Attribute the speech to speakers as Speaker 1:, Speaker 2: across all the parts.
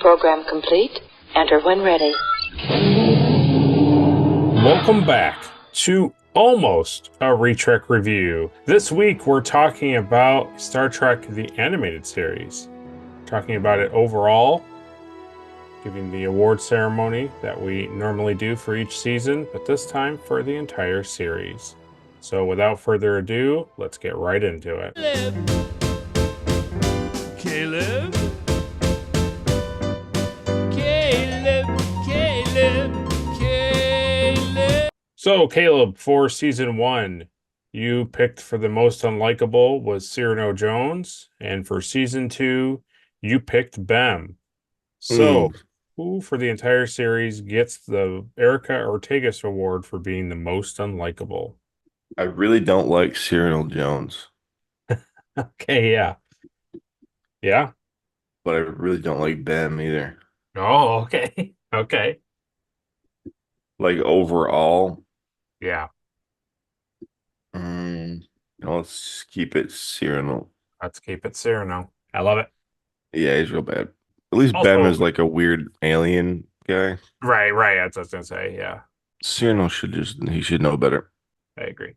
Speaker 1: Program complete. Enter when ready.
Speaker 2: Welcome back to almost a Retrek review. This week we're talking about Star Trek the Animated Series. Talking about it overall, giving the award ceremony that we normally do for each season, but this time for the entire series. So without further ado, let's get right into it.
Speaker 3: Caleb.
Speaker 2: So Caleb, for season 1, you picked for the most unlikable was Cyrano Jones, and for season 2, you picked Bem. So, who for the entire series gets the Erica Ortegas Award for being the most unlikable?
Speaker 4: I really don't like Cyrano Jones,
Speaker 2: Okay, yeah. Yeah?
Speaker 4: but I really don't like Ben either.
Speaker 2: Oh, okay. Okay.
Speaker 4: Like overall,
Speaker 2: Yeah,
Speaker 4: let's keep it Cyrano.
Speaker 2: let's keep it Cyrano. I love it.
Speaker 4: Yeah, he's real bad. At least Ben
Speaker 2: Also,
Speaker 4: is like a weird alien guy.
Speaker 2: right. That's what I was gonna say. Yeah,
Speaker 4: Cyrano he should know better.
Speaker 2: I agree.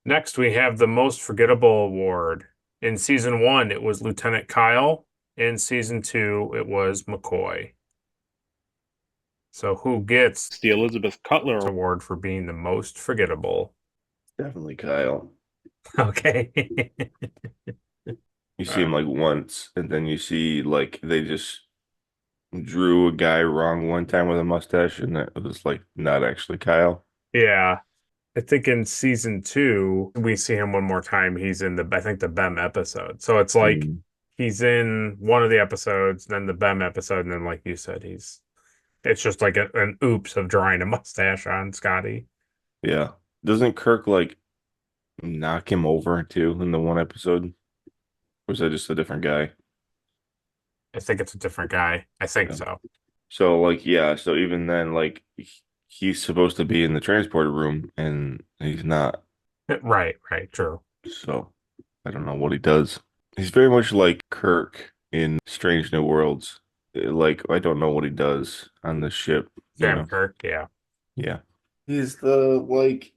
Speaker 2: Next, we have the most forgettable award. In season 1, it was Lieutenant Kyle. In season 2, it was McCoy. So who gets the Elizabeth Cutler Award for being the most forgettable?
Speaker 4: Definitely Kyle.
Speaker 2: Okay.
Speaker 4: You see him like once, and then you see like they just drew a guy wrong one time with a mustache, and that was like not actually Kyle.
Speaker 2: Yeah. I think in season 2, we see him one more time. He's in I think the Bem episode. So it's like he's in one of the episodes, then the Bem episode, and then like you said, it's just like an oops of drawing a mustache on Scotty.
Speaker 4: Yeah. Doesn't Kirk like knock him over too in the one episode? Or is that just a different guy?
Speaker 2: I think it's a different guy. I think
Speaker 4: Yeah.
Speaker 2: so.
Speaker 4: So like yeah, so even then like he's supposed to be in the transporter room and he's not.
Speaker 2: Right, true.
Speaker 4: So I don't know what he does. He's very much like Kirk in Strange New Worlds. Like I don't know what he does on the ship.
Speaker 2: Sam Kirk, yeah.
Speaker 4: Yeah. He's the like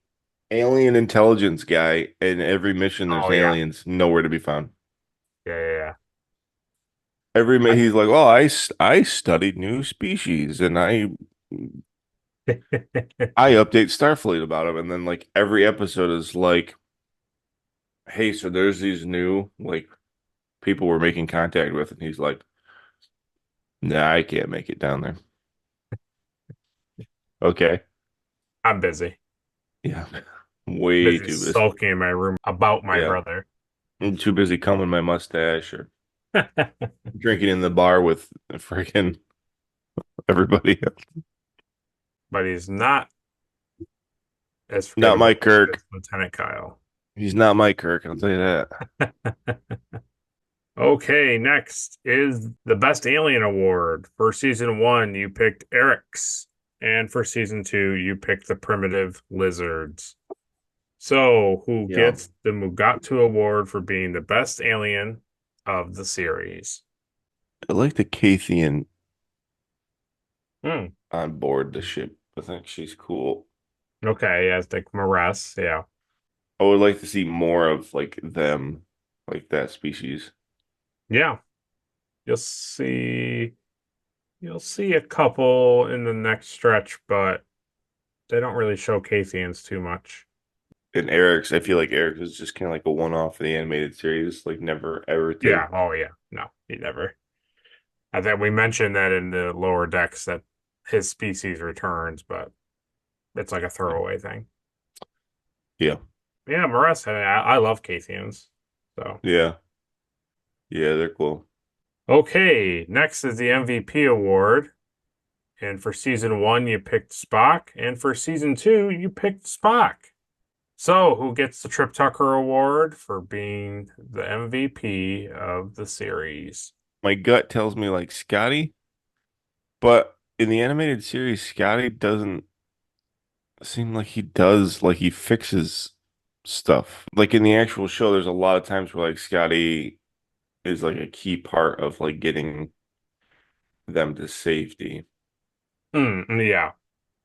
Speaker 4: alien intelligence guy. In every mission there's aliens nowhere to be found.
Speaker 2: Yeah.
Speaker 4: He's like, oh, I studied new species and I update Starfleet about him, and then like every episode is like, hey, so there's these new like people we're making contact with, and he's like, nah, I can't make it down there. Okay.
Speaker 2: I'm busy.
Speaker 4: Yeah. Way too busy.
Speaker 2: Sulking in my room about my brother.
Speaker 4: I'm too busy combing my mustache or drinking in the bar with freaking everybody else.
Speaker 2: But he's not
Speaker 4: not my Kirk.
Speaker 2: Lieutenant Kyle.
Speaker 4: He's not my Kirk, I'll tell you that.
Speaker 2: Okay, next is the Best Alien Award. For season 1, you picked Eric's, and for season 2, you picked the Primitive Lizards. So, who gets the Mugato Award for being the best alien of the series?
Speaker 4: I like the Cathian on board the ship. I think she's cool.
Speaker 2: Okay, yeah, it's like Maress, yeah.
Speaker 4: I would like to see more of like them, like that species.
Speaker 2: Yeah. You'll see a couple in the next stretch, but they don't really show Cathians too much.
Speaker 4: And Eric's, I feel like Eric is just kind of like a one-off of the animated series, like never ever did.
Speaker 2: Yeah, oh yeah. No, he never. I think we mentioned that in the lower decks that his species returns, but it's like a throwaway thing.
Speaker 4: Yeah.
Speaker 2: Yeah, Maress, I love Cathians. So
Speaker 4: yeah, they're cool.
Speaker 2: Okay, next is the MVP award. And for season 1, you picked Spock, and for season 2, you picked Spock. So, who gets the Trip Tucker Award for being the MVP of the series?
Speaker 4: My gut tells me like Scotty, but in the animated series, Scotty doesn't seem like he does, like he fixes stuff. Like in the actual show, there's a lot of times where like Scotty is like a key part of like getting them to safety.
Speaker 2: Yeah,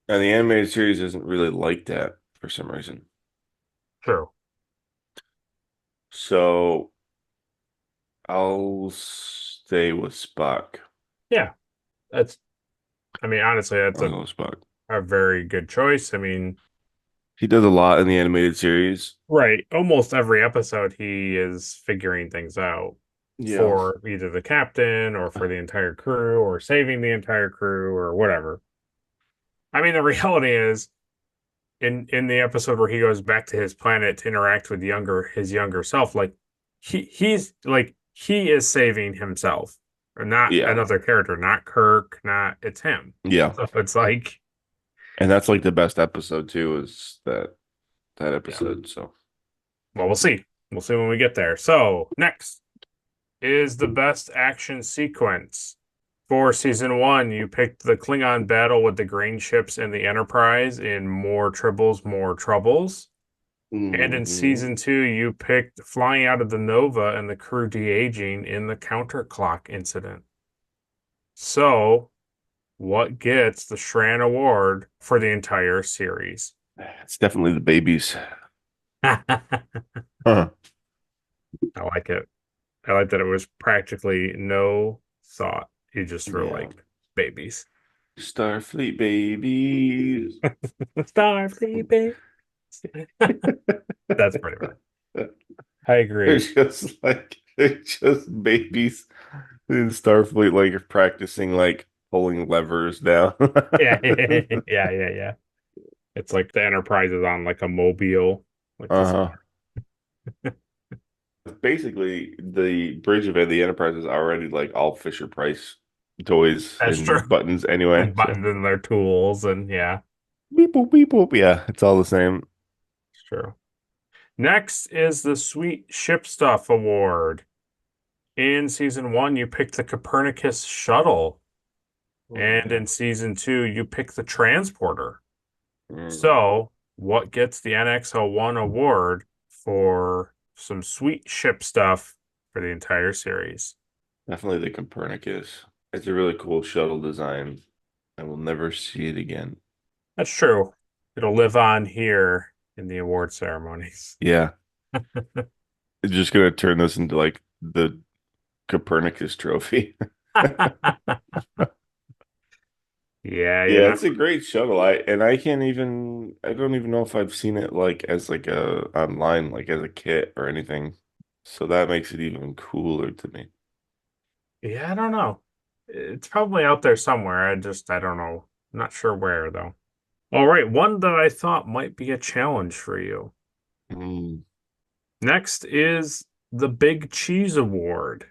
Speaker 4: And the animated series isn't really like that for some reason.
Speaker 2: true.
Speaker 4: So I'll stay with Spock.
Speaker 2: Yeah, that's, I mean, honestly, that's
Speaker 4: I'll go with Spock.
Speaker 2: a very good choice. I mean,
Speaker 4: He does a lot in the animated series.
Speaker 2: right, almost every episode he is figuring things out
Speaker 4: Yeah.
Speaker 2: for either the captain or for the entire crew or saving the entire crew or whatever. I mean, the reality is in the episode where he goes back to his planet to interact with his younger self, like he's like he is saving himself, or not
Speaker 4: Yeah.
Speaker 2: another character, not Kirk, not it's him.
Speaker 4: Yeah.
Speaker 2: So it's like,
Speaker 4: And that's like the best episode too, is that
Speaker 2: yeah.
Speaker 4: episode. So
Speaker 2: Well, we'll see. We'll see when we get there. So next is the best action sequence. For season one, you picked the Klingon battle with the grain ships and the Enterprise in More Tribbles, More Troubles. And in
Speaker 4: Mhm.
Speaker 2: season two, you picked flying out of the Nova and the crew de-aging in the counterclock incident. So, what gets the Shran Award for the entire series?
Speaker 4: It's definitely the babies.
Speaker 2: I
Speaker 4: Huh.
Speaker 2: like it. I like that it was practically no thought. You just were
Speaker 4: Yeah.
Speaker 2: like, babies.
Speaker 4: Starfleet babies.
Speaker 2: Starfleet babies. That's pretty much. I
Speaker 4: They're
Speaker 2: agree.
Speaker 4: just babies in Starfleet, like practicing like pulling levers down.
Speaker 2: Yeah, yeah. It's like the Enterprise is on like a mobile, like this.
Speaker 4: Uh-huh. Basically, the bridge of the Enterprise is already like all Fisher Price toys
Speaker 2: That's true.
Speaker 4: and buttons anyway.
Speaker 2: And
Speaker 4: So
Speaker 2: buttons in their tools, and yeah,
Speaker 4: beep boop beep boop. Yeah, it's all the same.
Speaker 2: it's true. Next is the Sweet Ship Stuff Award. In season one, you picked the Copernicus shuttle,
Speaker 4: Oh
Speaker 2: and
Speaker 4: yeah.
Speaker 2: in season two, you picked the transporter.
Speaker 4: Mm.
Speaker 2: So, what gets the NX-01 award for some sweet ship stuff for the entire series?
Speaker 4: Definitely the Copernicus. It's a really cool shuttle design. I will never see it again.
Speaker 2: That's true. It'll live on here in the award ceremonies.
Speaker 4: Yeah, it's just gonna turn this into like the Copernicus trophy.
Speaker 2: Yeah, you
Speaker 4: Yeah,
Speaker 2: know.
Speaker 4: it's a great shuttle. I don't even know if I've seen it like as like a online, like as a kit or anything. So that makes it even cooler to me.
Speaker 2: Yeah, I don't know. It's probably out there somewhere. I don't know. I'm not sure where though. All right, one that I thought might be a challenge for you.
Speaker 4: Mm.
Speaker 2: Next is the Big Cheese Award.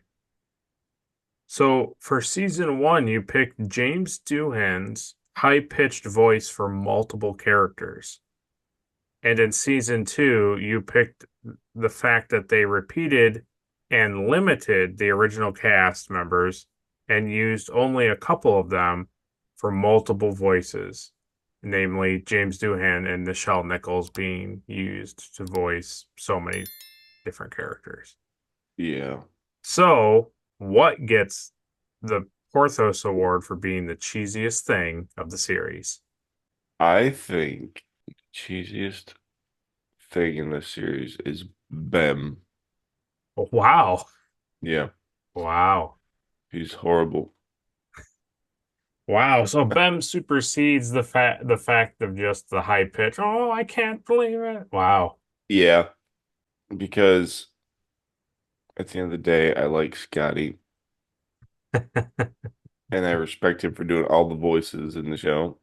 Speaker 2: So for season one, you picked James Doohan's high-pitched voice for multiple characters. And in season two, you picked the fact that they repeated and limited the original cast members and used only a couple of them for multiple voices, namely James Doohan and Nichelle Nichols being used to voice so many different characters.
Speaker 4: Yeah.
Speaker 2: So, what gets the Porthos Award for being the cheesiest thing of the series?
Speaker 4: I think the cheesiest thing in this series is Bem.
Speaker 2: Wow.
Speaker 4: Yeah,
Speaker 2: Wow.
Speaker 4: he's horrible.
Speaker 2: Wow. So Bem supersedes the fact of just the high pitch. Oh, I can't believe it. Wow.
Speaker 4: Yeah, because at the end of the day, I like Scotty and I respect him for doing all the voices in the show,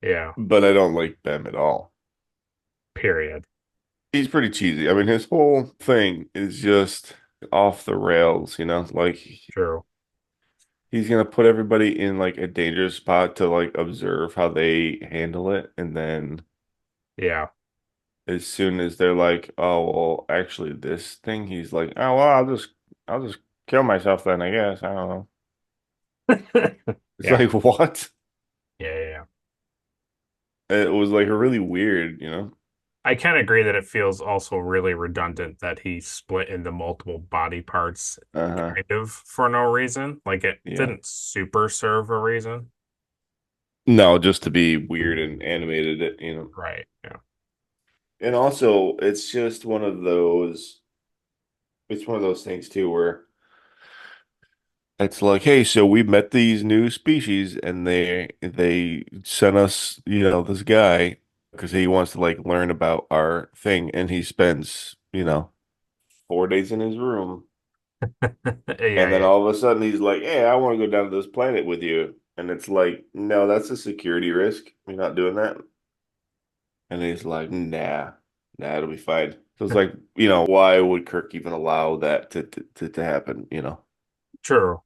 Speaker 2: Yeah.
Speaker 4: but I don't like Bem at all.
Speaker 2: Period.
Speaker 4: He's pretty cheesy. I mean, his whole thing is just off the rails, you know? Like
Speaker 2: True.
Speaker 4: he's gonna put everybody in like a dangerous spot to like observe how they handle it, and then
Speaker 2: Yeah.
Speaker 4: as soon as they're like, "Oh, well, actually this thing," he's like, "Oh, well, I'll just kill myself then, I guess. I don't know." It's
Speaker 2: Yeah.
Speaker 4: like, what?
Speaker 2: Yeah.
Speaker 4: It was like really weird, you know?
Speaker 2: I can agree that it feels also really redundant that he split into multiple body parts
Speaker 4: Uh-huh.
Speaker 2: kind of for no reason. Like it
Speaker 4: Yeah.
Speaker 2: didn't super serve a reason.
Speaker 4: No, just to be weird and animated it.
Speaker 2: Right. Yeah.
Speaker 4: And also, it's one of those things too where it's like, hey, so we met these new species and they sent us, this guy because he wants to like learn about our thing and he spends, 4 days in his room
Speaker 2: Yeah,
Speaker 4: and then
Speaker 2: yeah.
Speaker 4: all of a sudden he's like, hey, I want to go down to this planet with you. And it's like, no, that's a security risk. You're not doing that. And he's like, nah, it'll be fine. So it's like, why would Kirk even allow that to happen?
Speaker 2: True.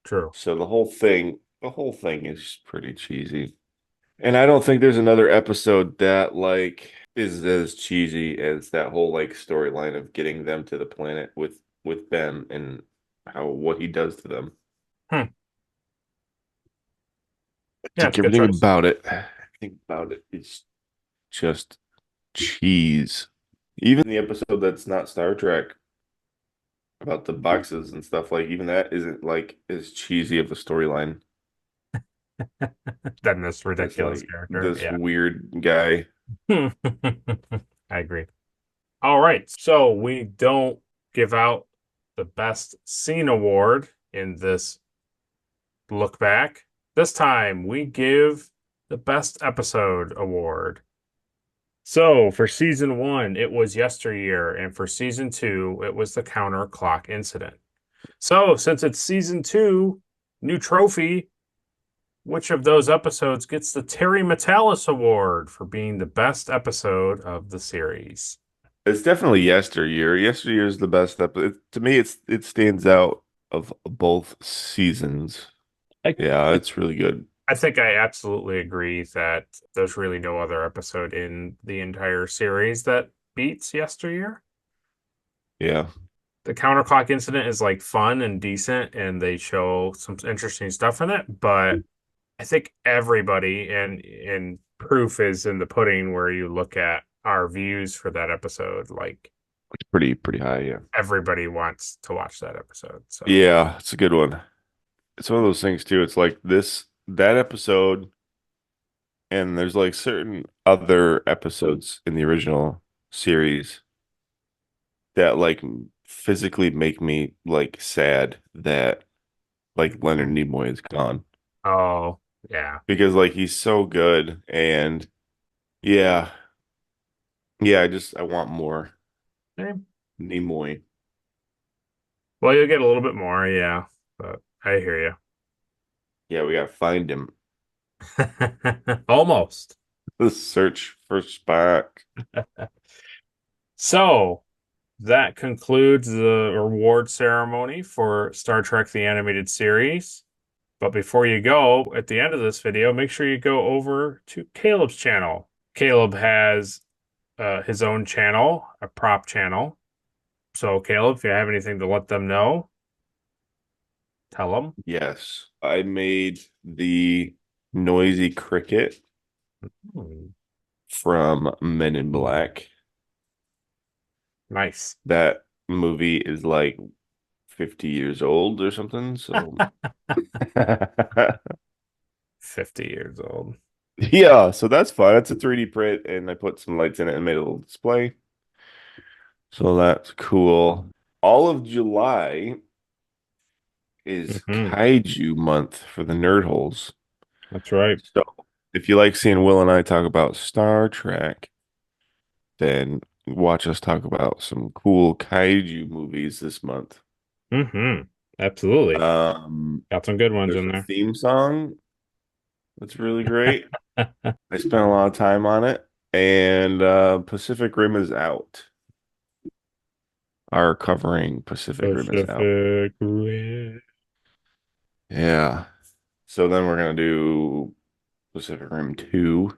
Speaker 2: True.
Speaker 4: So the whole thing is pretty cheesy. And I don't think there's another episode that like is as cheesy as that whole like storyline of getting them to the planet with Ben and how what he does to them.
Speaker 2: Hmm.
Speaker 4: I
Speaker 2: Yeah,
Speaker 4: think
Speaker 2: it's a good
Speaker 4: everything
Speaker 2: choice.
Speaker 4: about it, is just cheese. Even the episode that's not Star Trek about the boxes and stuff, like even that isn't like as cheesy of a storyline.
Speaker 2: Than this
Speaker 4: It's
Speaker 2: ridiculous
Speaker 4: like
Speaker 2: character.
Speaker 4: this
Speaker 2: Yeah.
Speaker 4: weird guy.
Speaker 2: I agree. All right. So we don't give out the best scene award in this look back. This time we give the best episode award. So for season one, it was Yesteryear, and for season two, it was the counter clock incident. So since it's season two, new trophy, which of those episodes gets the Terry Matalas Award for being the best episode of the series?
Speaker 4: It's definitely Yesteryear. Yesteryear is the best episode. To me, it stands out of both seasons.
Speaker 2: I,
Speaker 4: Yeah, it's really good.
Speaker 2: I think I absolutely agree that there's really no other episode in the entire series that beats Yesteryear.
Speaker 4: Yeah,
Speaker 2: The counterclock incident is like fun and decent, and they show some interesting stuff in it. But I think everybody and proof is in the pudding where you look at our views for that episode. Like
Speaker 4: it's pretty high. Yeah,
Speaker 2: everybody wants to watch that episode. So
Speaker 4: yeah, it's a good one. It's one of those things too. It's like that episode, and there's like certain other episodes in the original series that like physically make me like sad that like Leonard Nimoy is gone
Speaker 2: oh yeah.
Speaker 4: because like he's so good and yeah, yeah, I want more
Speaker 2: Eh,
Speaker 4: Nimoy.
Speaker 2: well, you'll get a little bit more, yeah. But I hear
Speaker 4: Yeah, we gotta find him.
Speaker 2: you. Almost.
Speaker 4: The search for Spock.
Speaker 2: So that concludes the award ceremony for Star Trek the Animated Series. But before you go, at the end of this video, make sure you go over to Caleb's channel. Caleb has his own channel, a prop channel. So, Caleb, if you have anything to let them know, tell them.
Speaker 4: Yes, I made the noisy cricket
Speaker 2: Hmm,
Speaker 4: from Men in Black.
Speaker 2: nice.
Speaker 4: That movie is like 50 years old or something. So
Speaker 2: 50 years old.
Speaker 4: yeah, so that's fun. It's a 3D print and I put some lights in it and made a little display. So that's cool. All of July is
Speaker 2: Hmm.
Speaker 4: Kaiju month for the nerd holes.
Speaker 2: That's right.
Speaker 4: So if you like seeing Will and I talk about Star Trek, then watch us talk about some cool Kaiju movies this month.
Speaker 2: Hmm. Absolutely. Got some good ones
Speaker 4: There's
Speaker 2: in
Speaker 4: a
Speaker 2: there.
Speaker 4: theme song that's really great. I spent a lot of time on it, and Pacific Rim is out. Our covering Pacific Rim is out.
Speaker 2: Pacific Rim.
Speaker 4: Yeah. So then we're gonna do Pacific Rim 2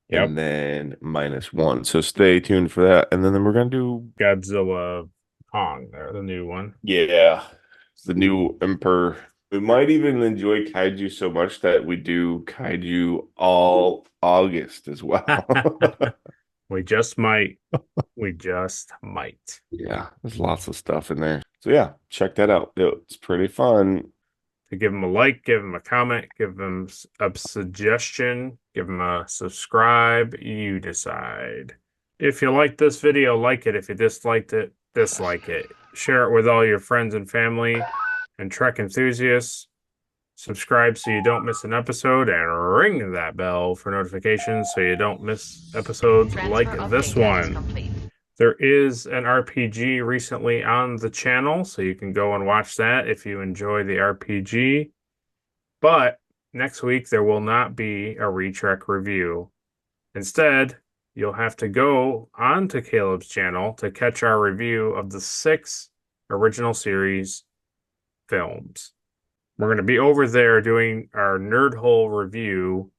Speaker 2: Yep.
Speaker 4: and then -1. So stay tuned for that. And then we're gonna do
Speaker 2: Godzilla Kong there, the new one.
Speaker 4: yeah, it's the new Emperor. We might even enjoy Kaiju so much that we do Kaiju all August as well.
Speaker 2: We just might. We just might.
Speaker 4: Yeah, there's lots of stuff in there. So yeah, check that out. It's pretty fun.
Speaker 2: To give them a like, give them a comment, give them a suggestion, give them a subscribe. You decide. If you like this video, like it. If you disliked it, dislike it. Share it with all your friends and family and Trek enthusiasts. Subscribe so you don't miss an episode and ring that bell for notifications so you don't miss episodes like this one. There is an RPG recently on the channel, so you can go and watch that if you enjoy the RPG. But next week, there will not be a Retrek review. Instead, you'll have to go onto Caleb's channel to catch our review of the 6 original series films. We're going to be over there doing our Nerd Hole review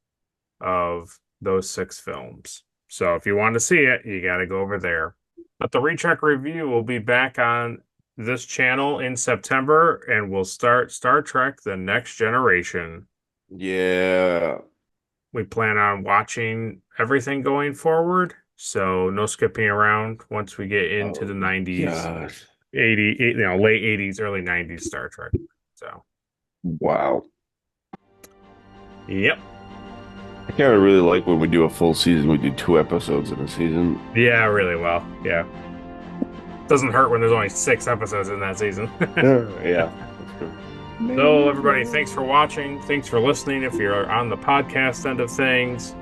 Speaker 2: of those 6 films. So if you want to see it, you got to go over there. But the Retrek review will be back on this channel in September, and we'll start Star Trek: The Next Generation.
Speaker 4: Yeah.
Speaker 2: We plan on watching everything going forward, so no skipping around once we get into the 90s,
Speaker 4: gosh.
Speaker 2: 80, late 80s, early 90s Star Trek. So,
Speaker 4: wow.
Speaker 2: Yep.
Speaker 4: I kind of really like when we do a full season, we do 2 episodes in a season.
Speaker 2: Yeah, really well. Yeah. Doesn't hurt when there's only 6 episodes in that season.
Speaker 4: Yeah.
Speaker 2: So, everybody, thanks for watching. Thanks for listening if you're on the podcast end of things.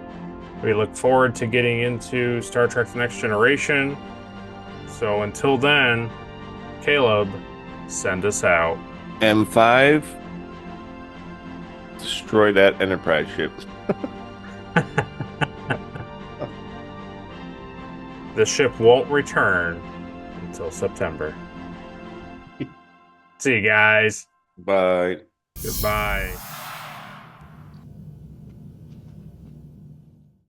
Speaker 2: We look forward to getting into Star Trek: The Next Generation. So, until then, Caleb, send us out.
Speaker 4: M5, destroy that Enterprise ship.
Speaker 2: The ship won't return until September. See you guys.
Speaker 4: Bye.
Speaker 2: Goodbye.